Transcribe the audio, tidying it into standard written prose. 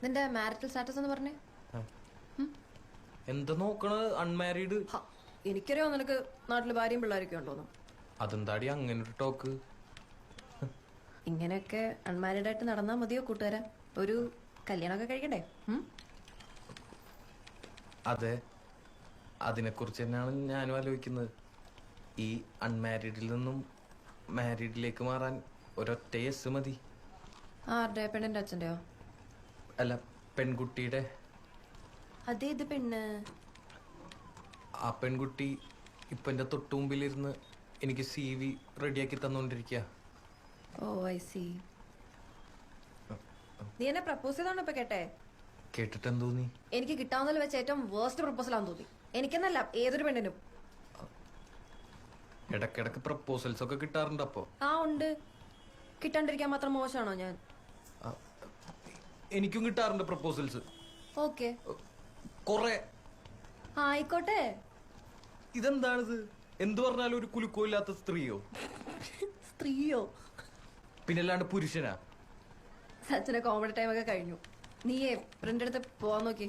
നിന്റെ marital status എന്ന് പറഞ്ഞേ? എന്താ നോക്കണത്? അൺമാരീഡ്. എനിക്കറിയോ നിനക്ക് നാട്ടില് ഭാര്യയും പിള്ളേരൊക്കെ ഉണ്ടോന്നു. അതെന്താടി അങ്ങനെ ഒരു ടോക്ക്? ഇങ്ങനെയൊക്കെ അൺമാരീഡ് ആയിട്ട് നടന്നാ മതിയോ കൂട്ടുകാരാ? ഒരു കല്യാണമൊക്കെ കഴിക്കണ്ടേ? അതെ, അതിനെക്കുറിച്ച് തന്നെയാണ് ഞാനും ആലോചിക്കുന്നത്. ഈ അൺമാരീഡിൽ നിന്നും മാരീഡിലേക്ക് മാറാൻ ഒരൊറ്റ യെസ് മതി. ആരുടെ? പെണ്ണിന്റെ അച്ഛന്റെയോ? അല്ല, പെൺകുട്ടിയുടെ. അതേത് പെണ്ണ്? ആ പെൺകുട്ടി ഇപ്പൊ എന്റെ തൊട്ടുമുമ്പിലിരുന്ന് എനിക്ക് CV റെഡിയാക്കി തന്നോണ്ടിരിക്കുക. ഓ ഐ സി. നീ എന്നെ പ്രപ്പോസ് ചെയ്താണോ ഇപ്പൊ കേട്ടെ? കേട്ടിട്ട് എന്ത് തോന്നി? എനിക്ക് കിട്ടാവുന്നതിൽ വെച്ച് ഏറ്റവും വേർസ്റ്റ് പ്രപ്പോസൽ ആണെന്ന് തോന്നി. എനിക്കെന്നല്ല, ഏതൊരു പെണ്ണിനും. ഇടക്കിടക്ക് പ്രപ്പോസൽസ് ഒക്കെ കിട്ടാറുണ്ട്. അപ്പോ ഉണ്ട്. കിട്ടാണ്ടിരിക്കാൻ മാത്രം മോശമാണോ ഞാൻ? എനിക്കും കിട്ടാറുണ്ട് പ്രപ്പോസൽസ്. ഓക്കെ, കൊറേ. ആയിക്കോട്ടെ. ഇതെന്താണിത്? എന്തു പറഞ്ഞാലും ഒരു കുലുക്കോ ഇല്ലാത്ത സ്ത്രീയോ? സ്ത്രീയോ? പിന്നല്ലാണ്ട് പുരുഷനാ? സച്ചിന്റെ കോമഡി ടൈം ഒക്കെ കഴിഞ്ഞു. നീയേ ഫ്രണ്ട് അടുത്ത് പോവാൻ നോക്കി.